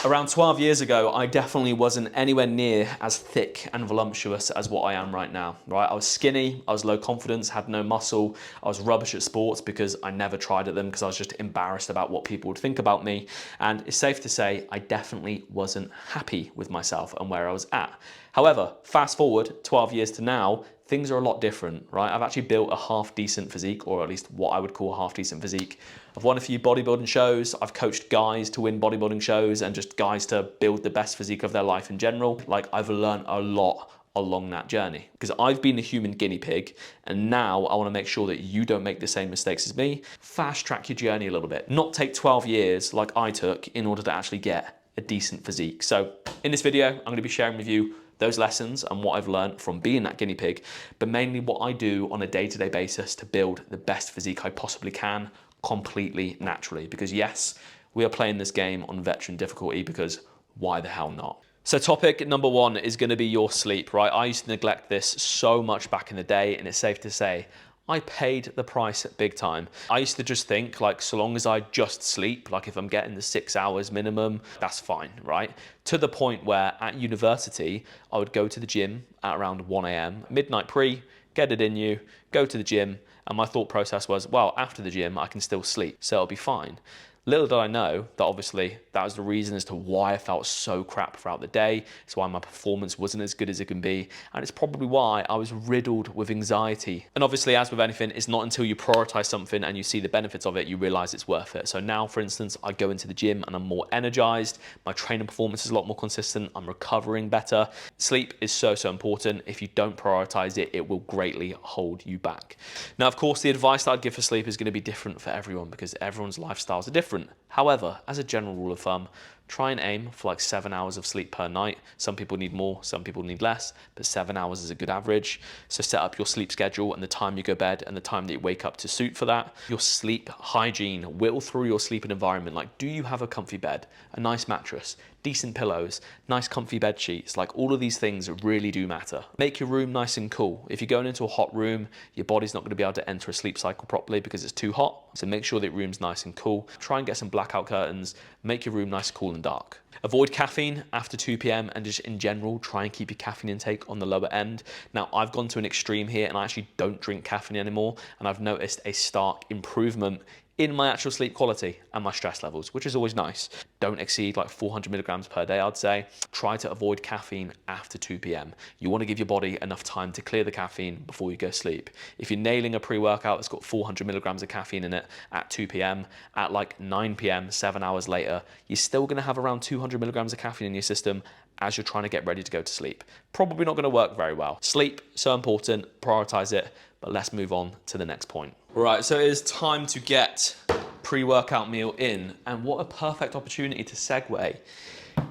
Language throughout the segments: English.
Around 12 years ago, I definitely wasn't anywhere near as thick and voluptuous as what I am right now, right? I was skinny, I was low confidence, had no muscle, I was rubbish at sports because I never tried at them because I was just embarrassed about what people would think about me. And it's safe to say I definitely wasn't happy with myself and where I was at. However, fast forward 12 years to now, things are a lot different, right? I've actually built a half decent physique, or at least what I would call a half decent physique. I've won a few bodybuilding shows. I've coached guys to win bodybuilding shows and just guys to build the best physique of their life in general. Like, I've learned a lot along that journey because I've been the human guinea pig, and now I want to make sure that you don't make the same mistakes as me. Fast track your journey a little bit, not take 12 years like I took in order to actually get a decent physique. So in this video, I'm going to be sharing with you those lessons and what I've learned from being that guinea pig, but mainly what I do on a day-to-day basis to build the best physique I possibly can, completely naturally. Because yes, we are playing this game on veteran difficulty, because why the hell not? So topic number one is going to be your sleep, right? I used to neglect this so much back in the day, and it's safe to say I paid the price big time. I used to just think, like, so long as I just sleep, like if I'm getting the 6 hours minimum, that's fine, right? To the point where at university, I would go to the gym at around 1 a.m, midnight pre, get it in you, go to the gym, and my thought process was, well, after the gym, I can still sleep, so it'll be fine. Little did I know that obviously that was the reason as to why I felt so crap throughout the day. It's why my performance wasn't as good as it can be. And it's probably why I was riddled with anxiety. And obviously, as with anything, it's not until you prioritize something and you see the benefits of it, you realize it's worth it. So now, for instance, I go into the gym and I'm more energized. My training performance is a lot more consistent. I'm recovering better. Sleep is so, so important. If you don't prioritize it, it will greatly hold you back. Now, of course, the advice that I'd give for sleep is going to be different for everyone because everyone's lifestyles are different. However, as a general rule of thumb, try and aim for like 7 hours of sleep per night. Some people need more, some people need less, but 7 hours is a good average. So set up your sleep schedule and the time you go to bed and the time that you wake up to suit for that. Your sleep hygiene, whittle through your sleeping environment. Like, do you have a comfy bed, a nice mattress, decent pillows, nice comfy bed sheets? Like, all of these things really do matter. Make your room nice and cool. If you're going into a hot room, your body's not going to be able to enter a sleep cycle properly because it's too hot. So make sure that your room's nice and cool. Try and get some blackout curtains. Make your room nice, cool and dark. Avoid caffeine after 2 p.m. and just in general, try and keep your caffeine intake on the lower end. Now, I've gone to an extreme here and I actually don't drink caffeine anymore. And I've noticed a stark improvement in my actual sleep quality and my stress levels, which is always nice. Don't exceed like 400 milligrams per day, I'd say. Try to avoid caffeine after 2 p.m. You want to give your body enough time to clear the caffeine before you go sleep. If you're nailing a pre-workout that's got 400 milligrams of caffeine in it at 2 p.m, at like 9 p.m, 7 hours later, you're still going to have around 200 milligrams of caffeine in your system as you're trying to get ready to go to sleep. Probably not going to work very well. Sleep, so important, prioritize it, but let's move on to the next point. Right, so it is time to get pre-workout meal in, and what a perfect opportunity to segue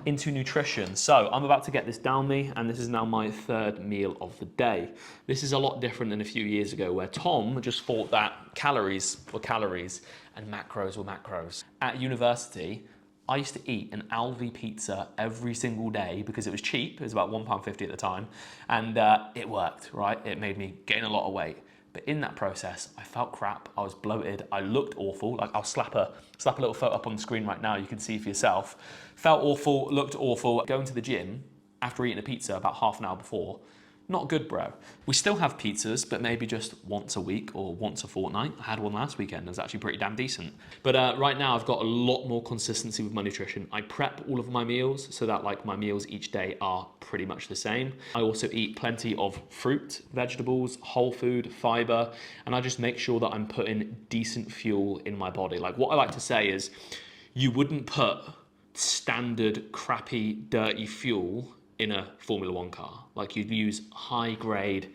into nutrition. So I'm about to get this down me, and this is now my third meal of the day. This is a lot different than a few years ago where Tom just thought that calories were calories and macros were macros. At university, I used to eat an Aldi pizza every single day because it was cheap. It was about £1.50 at the time, and it worked, right? It made me gain a lot of weight. But in that process, I felt crap, I was bloated, I looked awful. Like, I'll slap a little photo up on the screen right now, you can see for yourself. Felt awful, looked awful. Going to the gym after eating a pizza about half an hour before, not good, bro. We still have pizzas, but maybe just once a week or once a fortnight. I had one last weekend, it was actually pretty damn decent. But right now I've got a lot more consistency with my nutrition. I prep all of my meals so that like my meals each day are pretty much the same. I also eat plenty of fruit, vegetables, whole food, fiber, and I just make sure that I'm putting decent fuel in my body. Like, what I like to say is, you wouldn't put standard, crappy, dirty fuel in a Formula One car. Like, you'd use high grade,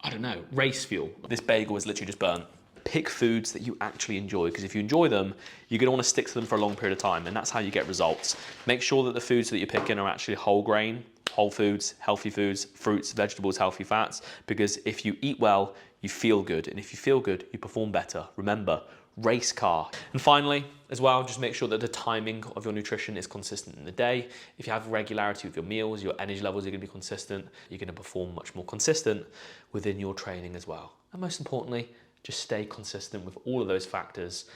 I don't know, race fuel. This bagel is literally just burnt. Pick foods that you actually enjoy, because if you enjoy them, you're gonna wanna stick to them for a long period of time, and that's how you get results. Make sure that the foods that you're picking are actually whole grain, whole foods, healthy foods, fruits, vegetables, healthy fats, because if you eat well, you feel good, and if you feel good, you perform better. Remember, race car. And finally, as well, just make sure that the timing of your nutrition is consistent in the day. If you have regularity with your meals, your energy levels are going to be consistent. You're going to perform much more consistent within your training as well. And most importantly, just stay consistent with all of those factors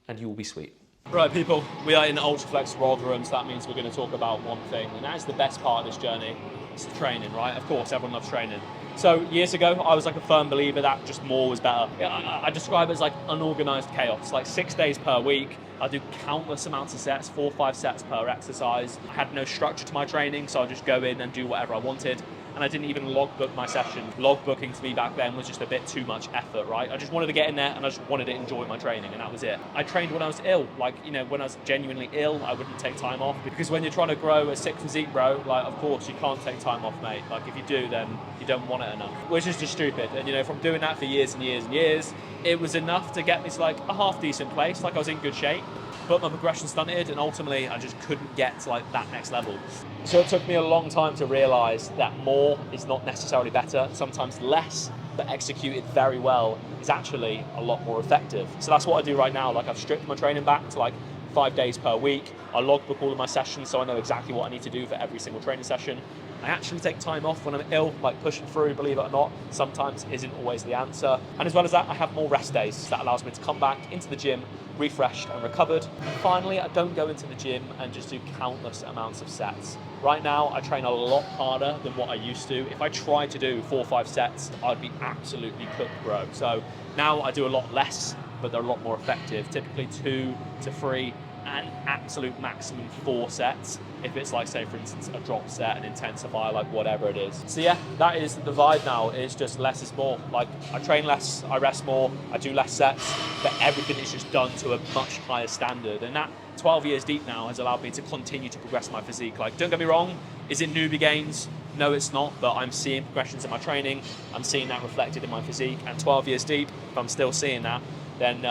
and you will be sweet. Right, people, we are in Ultraflex World Room, so that means we're going to talk about one thing, and that is the best part of this journey. It's the training, right? Of course, everyone loves training. So years ago, I was like a firm believer that just more was better. I describe it as like unorganized chaos, like 6 days per week. I do countless amounts of sets, 4 or 5 sets per exercise. I had no structure to my training, so I'd just go in and do whatever I wanted. And I didn't even logbook my session. Logbooking to me back then was just a bit too much effort, right? I just wanted to get in there and I just wanted to enjoy my training, and that was it. I trained when I was ill. Like, you know, when I was genuinely ill, I wouldn't take time off, because when you're trying to grow a sick physique, bro, like, of course you can't take time off, mate. Like, if you do, then you don't want it enough, which is just stupid. And, you know, from doing that for years and years and years, it was enough to get me to like a half decent place. Like, I was in good shape, but my progression stunted, and ultimately I just couldn't get to like that next level. So it took me a long time to realize that more is not necessarily better. Sometimes less, but executed very well, is actually a lot more effective. So that's what I do right now. Like, I've stripped my training back to like 5 days per week. I logbook all of my sessions, so I know exactly what I need to do for every single training session. I actually take time off when I'm ill, like pushing through, believe it or not, sometimes isn't always the answer. And as well as that, I have more rest days. That allows me to come back into the gym refreshed and recovered. And finally, I don't go into the gym and just do countless amounts of sets. Right now, I train a lot harder than what I used to. If I tried to do 4 or 5 sets, I'd be absolutely cooked, bro. So now I do a lot less, but they're a lot more effective. Typically 2 to 3 and absolute maximum 4 sets. If it's like, say for instance, a drop set, an intensifier, like whatever it is. So yeah, that is the vibe now. It's just less is more. Like, I train less, I rest more, I do less sets, but everything is just done to a much higher standard. And that 12 years deep now has allowed me to continue to progress my physique. Like, don't get me wrong, is it newbie gains? No, it's not, but I'm seeing progressions in my training. I'm seeing that reflected in my physique. And 12 years deep, if I'm still seeing that, then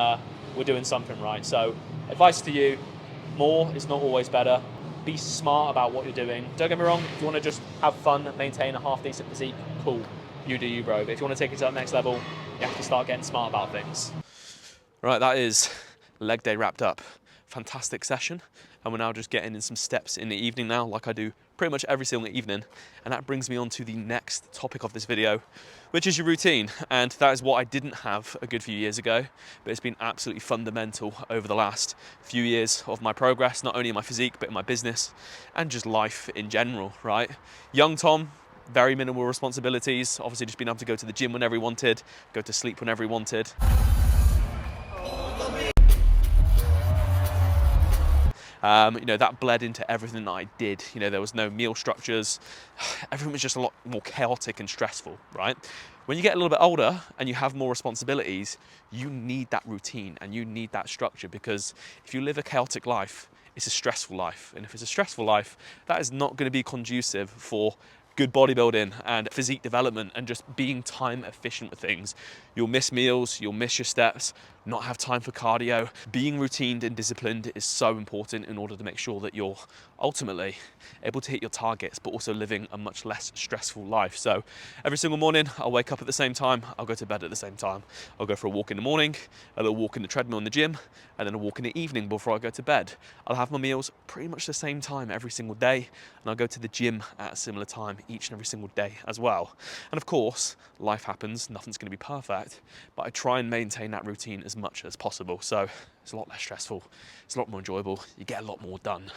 we're doing something right. So advice to you, more is not always better. Be smart about what you're doing. Don't get me wrong, if you want to just have fun and maintain a half decent physique, cool, you do you, bro. But if you want to take it to that next level, you have to start getting smart about things. Right, that is leg day wrapped up. Fantastic session, and we're now just getting in some steps in the evening now, like I do pretty much every single evening. And that brings me on to the next topic of this video, which is your routine. And that is what I didn't have a good few years ago, but it's been absolutely fundamental over the last few years of my progress, not only in my physique, but in my business and just life in general, right? Young Tom, very minimal responsibilities, obviously just being able to go to the gym whenever he wanted, go to sleep whenever he wanted. You know, that bled into everything that I did. You know, there was no meal structures. Everything was just a lot more chaotic and stressful, right? When you get a little bit older and you have more responsibilities, you need that routine and you need that structure, because if you live a chaotic life, it's a stressful life. And if it's a stressful life, that is not going to be conducive for good bodybuilding and physique development and just being time efficient with things. You'll miss meals, you'll miss your steps, not have time for cardio. Being routined and disciplined is so important in order to make sure that you're ultimately able to hit your targets, but also living a much less stressful life. So every single morning, I'll wake up at the same time, I'll go to bed at the same time. I'll go for a walk in the morning, a little walk in the treadmill in the gym, and then a walk in the evening before I go to bed. I'll have my meals pretty much the same time every single day, and I'll go to the gym at a similar time each and every single day as well. And of course, life happens, nothing's going to be perfect, but I try and maintain that routine as much as possible. So it's a lot less stressful, it's a lot more enjoyable, you get a lot more done,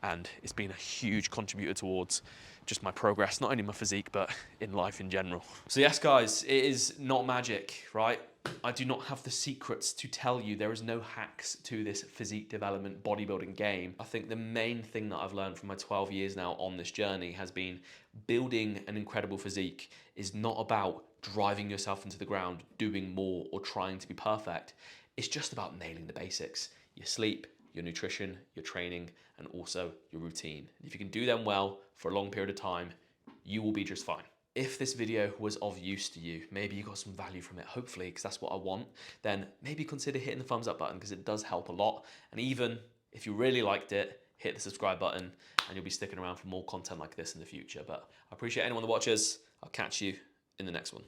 and it's been a huge contributor towards just my progress, not only my physique, but in life in general. So yes, guys, it is not magic, right? I do not have the secrets to tell you. There is no hacks to this physique development bodybuilding game. I think the main thing that I've learned from my 12 years now on this journey has been building an incredible physique is not about driving yourself into the ground, doing more, or trying to be perfect. It's just about nailing the basics. Your sleep, your nutrition, your training, and also your routine. If you can do them well for a long period of time, you will be just fine. If this video was of use to you, maybe you got some value from it, hopefully, because that's what I want, then maybe consider hitting the thumbs up button, because it does help a lot. And even if you really liked it, hit the subscribe button and you'll be sticking around for more content like this in the future. But I appreciate anyone that watches. I'll catch you in the next one.